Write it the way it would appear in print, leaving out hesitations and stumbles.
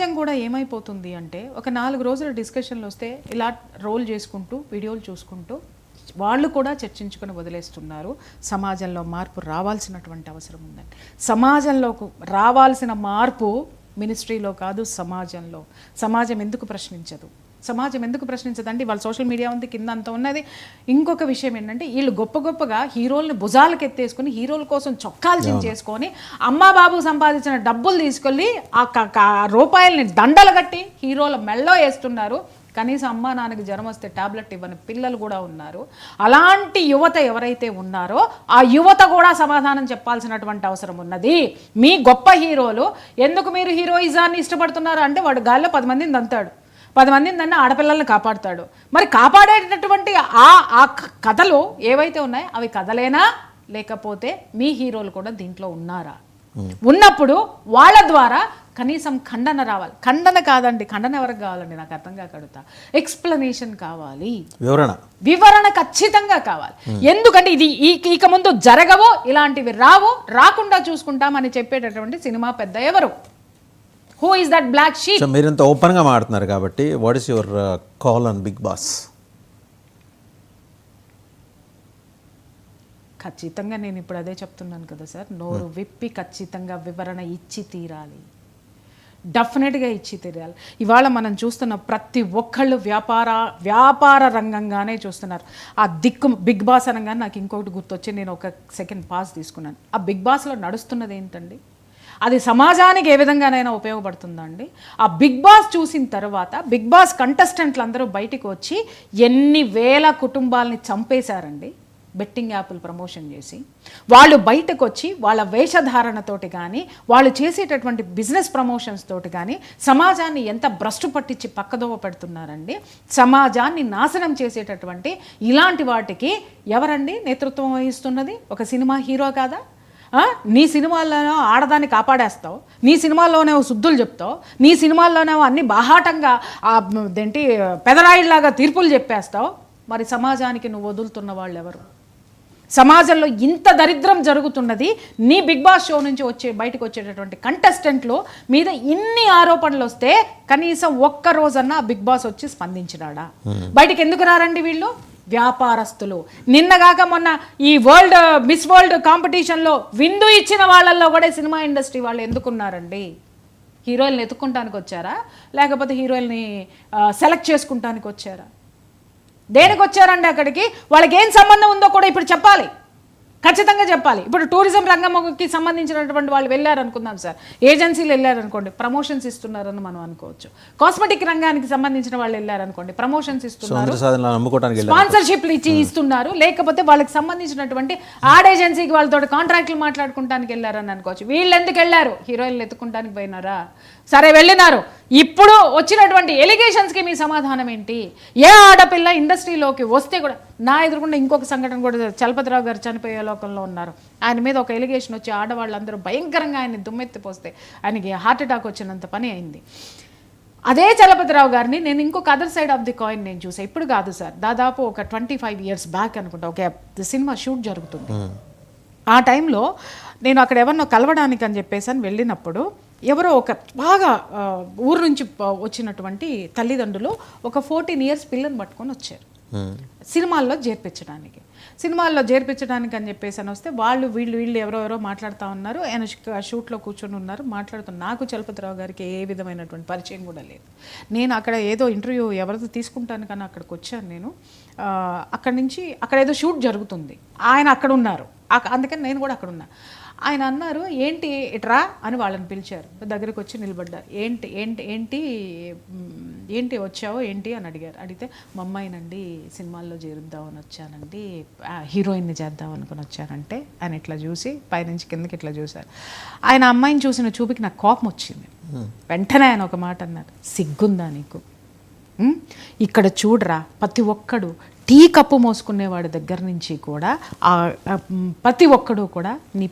సమాజం కూడా ఏమైపోతుంది అంటే ఒక 4 రోజుల డిస్కషన్లు వస్తే ఇలా రోల్ చేసుకుంటూ వీడియోలు చూసుకుంటూ వాళ్ళు కూడా చర్చించుకొని వదిలేస్తున్నారు. సమాజంలో మార్పు రావాల్సినటువంటి అవసరం ఉందండి. సమాజంలోకి రావాల్సిన మార్పు మినిస్ట్రీలో కాదు, సమాజంలో. సమాజం ఎందుకు ప్రశ్నించదు? సమాజం ఎందుకు ప్రశ్నించదండి? వాళ్ళ సోషల్ మీడియా ఉంది, కింద అంతా ఉన్నది. ఇంకొక విషయం ఏంటంటే వీళ్ళు గొప్పగా హీరోల్ని భుజాలకు ఎత్తేసుకొని హీరోల కోసం చొక్కాలు చించేసుకొని అమ్మా బాబు సంపాదించిన డబ్బులు తీసుకెళ్ళి ఆ రూపాయలని దండలు కట్టి హీరోల మెళ్ళో వేస్తున్నారు. కనీసం అమ్మా నాన్నకి జ్వరం వస్తే టాబ్లెట్ ఇవ్వని పిల్లలు కూడా ఉన్నారు. అలాంటి యువత ఎవరైతే ఉన్నారో ఆ యువత కూడా సమాధానం చెప్పాల్సినటువంటి అవసరం ఉన్నది. మీ గొప్ప హీరోలు ఎందుకు మీరు హీరోయిజాన్ని ఇష్టపడుతున్నారు అంటే వాడు గాల్లో 10 మందిని దంతాడు, 10 మందిని దాన్ని ఆడపిల్లల్ని కాపాడుతాడు. మరి కాపాడేటటువంటి ఆ కథలు ఏవైతే ఉన్నాయో అవి కథలేనా, లేకపోతే మీ హీరోలు కూడా దీంట్లో ఉన్నారా? ఉన్నప్పుడు వాళ్ళ ద్వారా కనీసం ఖండన రావాలి. ఖండన కాదండి, ఖండన ఎవరికి కావాలండి? నాకు అర్థం కాక అడుగుతా. ఎక్స్ప్లెనేషన్ కావాలి, వివరణ ఖచ్చితంగా కావాలి. ఎందుకంటే ఇది ఇక ముందు జరగవో, ఇలాంటివి రావో, రాకుండా చూసుకుంటామని చెప్పేటటువంటి సినిమా పెద్ద ఎవరు? Who is that black sheep? So మీరు ఇంత ఓపెన్ గా మాట్లాడుతున్నారు కాబట్టి what is your call on Bigg Boss? ఖచ్చితంగా నేను ఇప్పుడు అదే చెప్తున్నాను కదా సార్, నోరు విప్పి ఖచ్చితంగా వివరణ ఇచ్చి తీరాలి, డెఫినెట్గా ఇచ్చి తీరాలి. ఇవాళ మనం చూస్తున్న ప్రతి ఒక్కళ్ళు వ్యాపార రంగంగానే చూస్తున్నారు. ఆ బిగ్ బాస్ అనగానే నాకు ఇంకొకటి గుర్తొచ్చి నేను ఒక సెకండ్ పాజ్ తీసుకున్నాను. ఆ బిగ్ బాస్లో నడుస్తున్నది ఏంటండి? అది సమాజానికి ఏ విధంగానైనా ఉపయోగపడుతుందా అండి? ఆ బిగ్ బాస్ చూసిన తర్వాత బిగ్ బాస్ కంటెస్టెంట్లు అందరూ బయటికి వచ్చి ఎన్ని వేల కుటుంబాలని చంపేశారండి బెట్టింగ్ యాప్లు ప్రమోషన్ చేసి. వాళ్ళు బయటకు వచ్చి వాళ్ళ వేషధారణతోటి కానీ వాళ్ళు చేసేటటువంటి బిజినెస్ ప్రమోషన్స్ తోటి కానీ సమాజాన్ని ఎంత భ్రష్టు పట్టించి పక్కదోవ పెడుతున్నారండి. సమాజాన్ని నాశనం చేసేటటువంటి ఇలాంటి వాటికి ఎవరండి నేతృత్వం వహిస్తున్నది? ఒక సినిమా హీరో కాదా? నీ సినిమాల్లోనే ఆడదాన్ని కాపాడేస్తావు, నీ సినిమాల్లోనే శుద్ధులు చెప్తావు, నీ సినిమాల్లోనే అన్ని బాహాటంగా అదేంటి పెదరాయిలాగా తీర్పులు చెప్పేస్తావు. మరి సమాజానికి నువ్వు వదులుతున్న వాళ్ళు ఎవరు? సమాజంలో ఇంత దరిద్రం జరుగుతున్నది నీ బిగ్ బాస్ షో నుంచి బయటకు వచ్చేటటువంటి కంటెస్టెంట్లు మీద ఇన్ని ఆరోపణలు వస్తే కనీసం ఒక్క రోజన్నా బిగ్ బాస్ వచ్చి స్పందించినాడా? బయటకు ఎందుకు రారండి వీళ్ళు? వ్యాపారస్తులు. నిన్నగాక మొన్న ఈ మిస్ వరల్డ్ కాంపిటీషన్లో విందు ఇచ్చిన వాళ్ళల్లో కూడా సినిమా ఇండస్ట్రీ వాళ్ళు ఎందుకున్నారండి? హీరోయిల్ని ఎత్తుక్కుంటానికి వచ్చారా, లేకపోతే హీరోయిల్ని సెలెక్ట్ చేసుకుంటానికి వచ్చారా? దేనికి వచ్చారండి అక్కడికి? వాళ్ళకి ఏం సంబంధం ఉందో కూడా ఇప్పుడు చెప్పాలి, ఖచ్చితంగా చెప్పాలి. ఇప్పుడు టూరిజం రంగంకి సంబంధించినటువంటి వాళ్ళు వెళ్ళారనుకుందాం సార్, ఏజెన్సీలు వెళ్ళారనుకోండి, ప్రమోషన్స్ ఇస్తున్నారని మనం అనుకోవచ్చు. కాస్మెటిక్ రంగానికి సంబంధించిన వాళ్ళు వెళ్ళారనుకోండి, ప్రమోషన్స్ ఇస్తున్నారు, స్పాన్సర్షిప్లు ఇస్తున్నారు. లేకపోతే వాళ్ళకి సంబంధించినటువంటి ఆడ్ ఏజెన్సీకి వాళ్ళతో కాంట్రాక్ట్లు మాట్లాడుకుంటానికి వెళ్ళారని అనుకోవచ్చు. వీళ్ళు ఎందుకు వెళ్ళారు? హీరోయిన్లు ఎత్తుకుంటానికి పోయినారా? సరే వెళ్ళినారు. ఇప్పుడు వచ్చినటువంటి ఎలిగేషన్స్కి మీ సమాధానం ఏంటి? ఏ ఆడపిల్ల ఇండస్ట్రీలోకి వస్తే కూడా, నా ఎదురుకుండా ఇంకొక సంఘటన కూడా, చలపతిరావు గారు చనిపోయే లోకంలో ఉన్నారు, ఆయన మీద ఒక ఎలిగేషన్ వచ్చి ఆడవాళ్ళందరూ భయంకరంగా ఆయన్ని దుమ్మెత్తిపోస్తే ఆయనకి హార్ట్ అటాక్ వచ్చినంత పని అయింది. అదే చలపతిరావు గారిని నేను ఇంకొక other side of the coin నేను చూసాను. ఇప్పుడు కాదు సార్, దాదాపు ఒక 25 years బ్యాక్ అనుకుంటా, ఒక సినిమా షూట్ జరుగుతుంది. ఆ టైంలో నేను అక్కడ ఎవరినో కలవడానికి అని చెప్పేసి అని వెళ్ళినప్పుడు ఎవరో ఒక బాగా ఊరు నుంచి వచ్చినటువంటి తల్లిదండ్రులు ఒక 14 years పిల్లని పట్టుకొని వచ్చారు సినిమాల్లో చేర్పించడానికి అని చెప్పేసి అని వస్తే వీళ్ళు ఎవరెవరో మాట్లాడుతూ ఉన్నారు. ఆయన షూట్లో కూర్చొని ఉన్నారు, మాట్లాడుతున్నారు. నాకు చలపతిరావు గారికి ఏ విధమైనటువంటి పరిచయం కూడా లేదు. నేను అక్కడ ఏదో ఇంటర్వ్యూ ఎవరితో తీసుకుంటాను కానీ అక్కడికి వచ్చాను నేను. అక్కడి నుంచి అక్కడ ఏదో షూట్ జరుగుతుంది, ఆయన అక్కడ ఉన్నారు, అందుకని నేను కూడా అక్కడ ఉన్నా. ఆయన అన్నారు, ఏంటి ఇట్రా అని వాళ్ళని పిలిచారు. దగ్గరికి వచ్చి నిలబడ్డారు. ఏంటి ఏంటి ఏంటి ఏంటి వచ్చావో ఏంటి అని అడిగారు. అడిగితే మా అమ్మాయినండి సినిమాల్లో చేరుద్దామని వచ్చానండి, హీరోయిన్ని చేద్దాం అనుకుని వచ్చానంటే ఆయన ఇట్లా చూసి పైనుంచి కిందకి ఇట్లా చూశారు. ఆయన అమ్మాయిని చూసిన చూపుకి నాకు కోపం వచ్చింది. వెంటనే ఆయన ఒక మాట అన్నారు, సిగ్గుందా నీకు? ఇక్కడ చూడరా, ప్రతి ఒక్కడు టీ కప్పు మోసుకునేవాడి దగ్గర నుంచి కూడా ప్రతి ఒక్కడు కూడా నీ